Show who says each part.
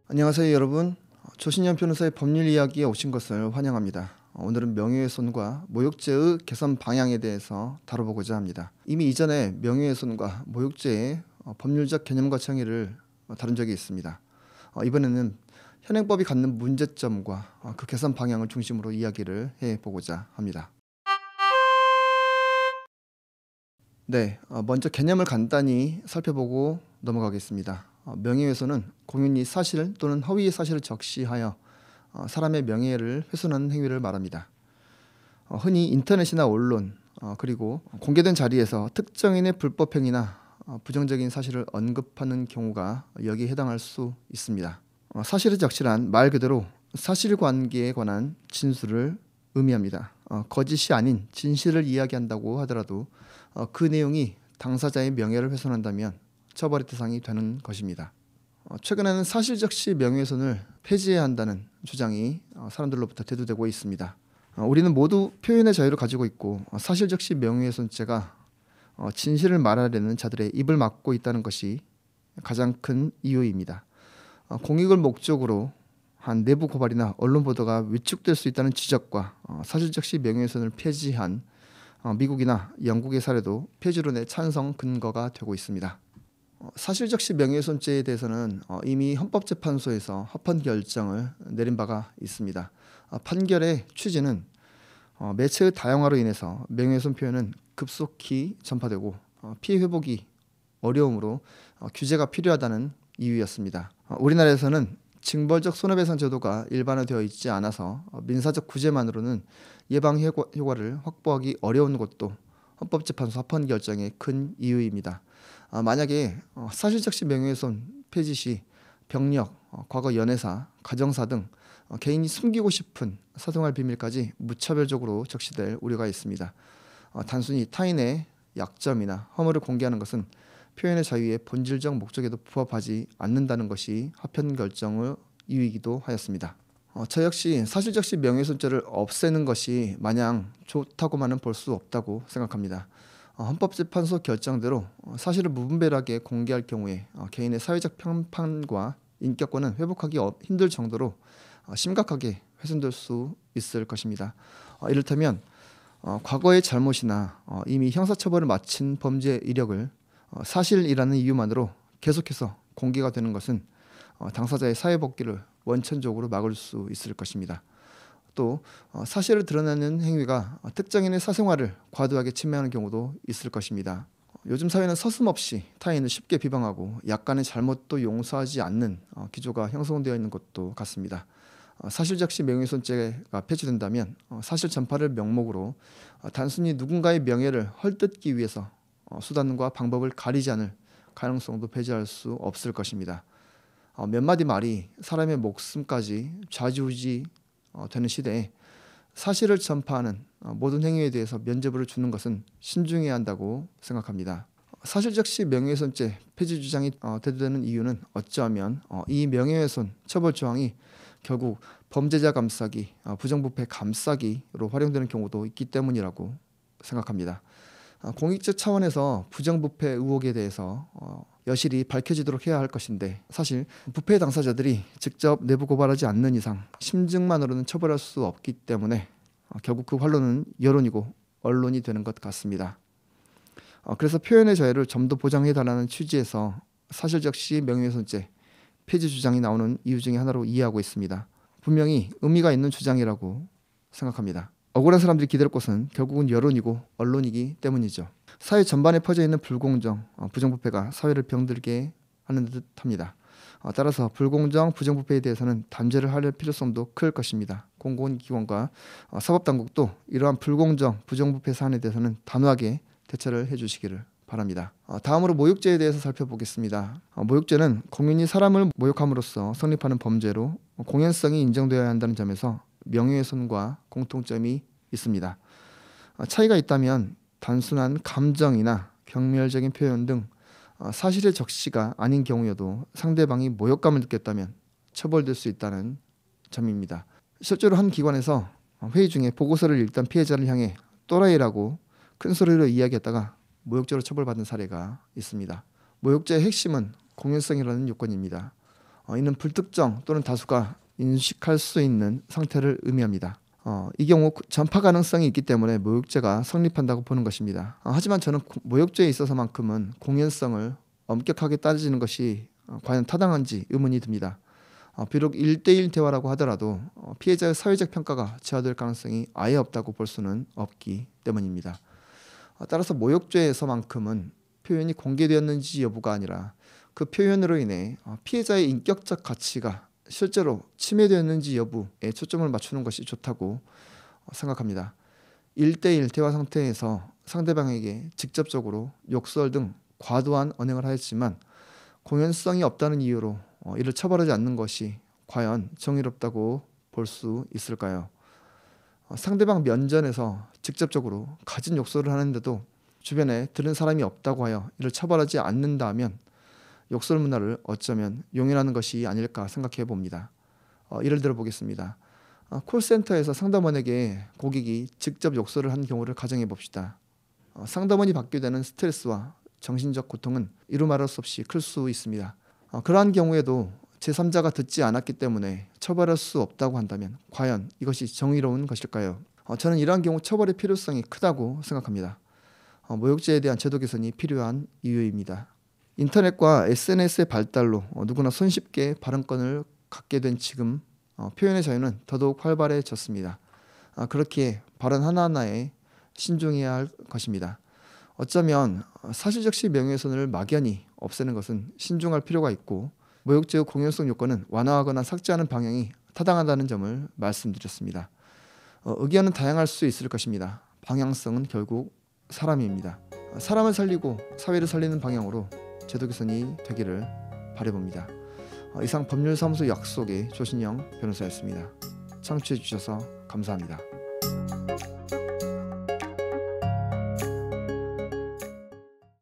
Speaker 1: 안녕하세요 여러분. 조신현 변호사의 법률 이야기에 오신 것을 환영합니다. 오늘은 명예훼손과 모욕죄의 개선 방향에 대해서 다뤄보고자 합니다. 이미 이전에 명예훼손과 모욕죄의 법률적 개념과 정의를 다룬 적이 있습니다. 이번에는 현행법이 갖는 문제점과 그 개선 방향을 중심으로 이야기를 해보고자 합니다. 네, 먼저 개념을 간단히 살펴보고 넘어가겠습니다. 명예훼손은 공연히 사실 또는 허위의 사실을 적시하여 사람의 명예를 훼손하는 행위를 말합니다. 흔히 인터넷이나 언론 그리고 공개된 자리에서 특정인의 불법 행위나 부정적인 사실을 언급하는 경우가 여기에 해당할 수 있습니다. 사실의 적시란 말 그대로 사실관계에 관한 진술을 의미합니다. 거짓이 아닌 진실을 이야기한다고 하더라도 그 내용이 당사자의 명예를 훼손한다면 처벌의 대상이 되는 것입니다. 최근에는 사실적시 명예훼손을 폐지해야 한다는 주장이 사람들로부터 대두되고 있습니다. 우리는 모두 표현의 자유를 가지고 있고 사실적시 명예훼손죄가 진실을 말하려는 자들의 입을 막고 있다는 것이 가장 큰 이유입니다. 공익을 목적으로 한 내부 고발이나 언론 보도가 위축될 수 있다는 지적과 사실적시 명예훼손을 폐지한 미국이나 영국의 사례도 폐지론의 찬성 근거가 되고 있습니다. 사실적시 명예훼손죄에 대해서는 이미 헌법재판소에서 합헌 결정을 내린 바가 있습니다. 판결의 취지는 매체의 다양화로 인해서 명예훼손 표현은 급속히 전파되고 피해 회복이 어려우므로 규제가 필요하다는 이유였습니다. 우리나라에서는 징벌적 손해배상 제도가 일반화되어 있지 않아서 민사적 구제만으로는 예방 효과를 확보하기 어려운 것도 헌법재판소 합헌 결정의 큰 이유입니다. 만약에 사실적시 명예훼손 폐지 시 병력, 과거 연애사, 가정사 등 개인이 숨기고 싶은 사생활 비밀까지 무차별적으로 적시될 우려가 있습니다. 단순히 타인의 약점이나 허물을 공개하는 것은 표현의 자유의 본질적 목적에도 부합하지 않는다는 것이 합헌 결정의 이유이기도 하였습니다. 저 역시 사실적시 명예훼손죄를 없애는 것이 마냥 좋다고만은 볼 수 없다고 생각합니다. 헌법재판소 결정대로 사실을 무분별하게 공개할 경우에 개인의 사회적 평판과 인격권은 회복하기 힘들 정도로 심각하게 훼손될 수 있을 것입니다. 이를테면 과거의 잘못이나 이미 형사처벌을 마친 범죄 이력을 사실이라는 이유만으로 계속해서 공개가 되는 것은 당사자의 사회복귀를 원천적으로 막을 수 있을 것입니다. 또 사실을 드러내는 행위가 특정인의 사생활을 과도하게 침해하는 경우도 있을 것입니다. 요즘 사회는 서슴없이 타인을 쉽게 비방하고 약간의 잘못도 용서하지 않는 기조가 형성되어 있는 것도 같습니다. 사실적시 명예훼손죄가 폐지된다면 사실 전파를 명목으로 단순히 누군가의 명예를 헐뜯기 위해서 수단과 방법을 가리지 않을 가능성도 배제할 수 없을 것입니다. 몇 마디 말이 사람의 목숨까지 좌지우지 되는 시대에 사실을 전파하는 모든 행위에 대해서 면죄부를 주는 것은 신중해야 한다고 생각합니다. 사실적시 명예훼손죄 폐지 주장이 대두되는 이유는 어쩌면 이 명예훼손 처벌 조항이 결국 범죄자 감싸기, 부정부패 감싸기로 활용되는 경우도 있기 때문이라고 생각합니다. 공익적 차원에서 부정부패 의혹에 대해서 여실히 밝혀지도록 해야 할 것인데 사실 부패 당사자들이 직접 내부 고발하지 않는 이상 심증만으로는 처벌할 수 없기 때문에 결국 그 활로는 여론이고 언론이 되는 것 같습니다. 그래서 표현의 자유를 좀 더 보장해달라는 취지에서 사실적시 명예훼손죄 폐지 주장이 나오는 이유 중에 하나로 이해하고 있습니다. 분명히 의미가 있는 주장이라고 생각합니다. 억울한 사람들이 기댈 곳은 결국은 여론이고 언론이기 때문이죠. 사회 전반에 퍼져 있는 불공정, 부정부패가 사회를 병들게 하는 듯합니다. 따라서 불공정, 부정부패에 대해서는 단죄를 할 필요성도 클 것입니다. 공공기관과 사법당국도 이러한 불공정, 부정부패 사안에 대해서는 단호하게 대처를 해주시기를 바랍니다. 다음으로 모욕죄에 대해서 살펴보겠습니다. 모욕죄는 공연히 사람을 모욕함으로써 성립하는 범죄로 공연성이 인정되어야 한다는 점에서 명예훼손과 공통점이 있습니다. 차이가 있다면 단순한 감정이나 경멸적인 표현 등 사실의 적시가 아닌 경우여도 상대방이 모욕감을 느꼈다면 처벌될 수 있다는 점입니다. 실제로 한 기관에서 회의 중에 보고서를 읽던 피해자를 향해 또라이라고 큰 소리로 이야기했다가 모욕죄로 처벌받은 사례가 있습니다. 모욕죄의 핵심은 공연성이라는 요건입니다. 이는 불특정 또는 다수가 인식할 수 있는 상태를 의미합니다. 이 경우 전파 가능성이 있기 때문에 모욕죄가 성립한다고 보는 것입니다. 하지만 저는 모욕죄에 있어서만큼은 공연성을 엄격하게 따지는 것이 과연 타당한지 의문이 듭니다. 비록 1대1 대화라고 하더라도 피해자의 사회적 평가가 저하될 가능성이 아예 없다고 볼 수는 없기 때문입니다. 따라서 모욕죄에서만큼은 표현이 공개되었는지 여부가 아니라 그 표현으로 인해 피해자의 인격적 가치가 실제로 침해되었는지 여부에 초점을 맞추는 것이 좋다고 생각합니다. 1대1 대화 상태에서 상대방에게 직접적으로 욕설 등 과도한 언행을 하였지만 공연성이 없다는 이유로 이를 처벌하지 않는 것이 과연 정의롭다고 볼 수 있을까요? 상대방 면전에서 직접적으로 가진 욕설을 하는데도 주변에 들은 사람이 없다고 하여 이를 처벌하지 않는다면 욕설 문화를 어쩌면 용인하는 것이 아닐까 생각해 봅니다. 예를 들어 보겠습니다. 콜센터에서 상담원에게 고객이 직접 욕설을 한 경우를 가정해 봅시다. 상담원이 받게 되는 스트레스와 정신적 고통은 이루 말할 수 없이 클 수 있습니다. 그러한 경우에도 제3자가 듣지 않았기 때문에 처벌할 수 없다고 한다면 과연 이것이 정의로운 것일까요? 저는 이러한 경우 처벌의 필요성이 크다고 생각합니다. 모욕죄에 대한 제도 개선이 필요한 이유입니다. 인터넷과 SNS의 발달로 누구나 손쉽게 발언권을 갖게 된 지금 표현의 자유는 더더욱 활발해졌습니다. 그렇기에 발언 하나하나에 신중해야 할 것입니다. 어쩌면 사실적시 명예훼손을 막연히 없애는 것은 신중할 필요가 있고 모욕죄의 공연성 요건은 완화하거나 삭제하는 방향이 타당하다는 점을 말씀드렸습니다. 의견은 다양할 수 있을 것입니다. 방향성은 결국 사람입니다. 사람을 살리고 사회를 살리는 방향으로 제도 개선이 되기를 바라봅니다. 이상 법률사무소 약속의 조신영 변호사였습니다. 청취해 주셔서 감사합니다.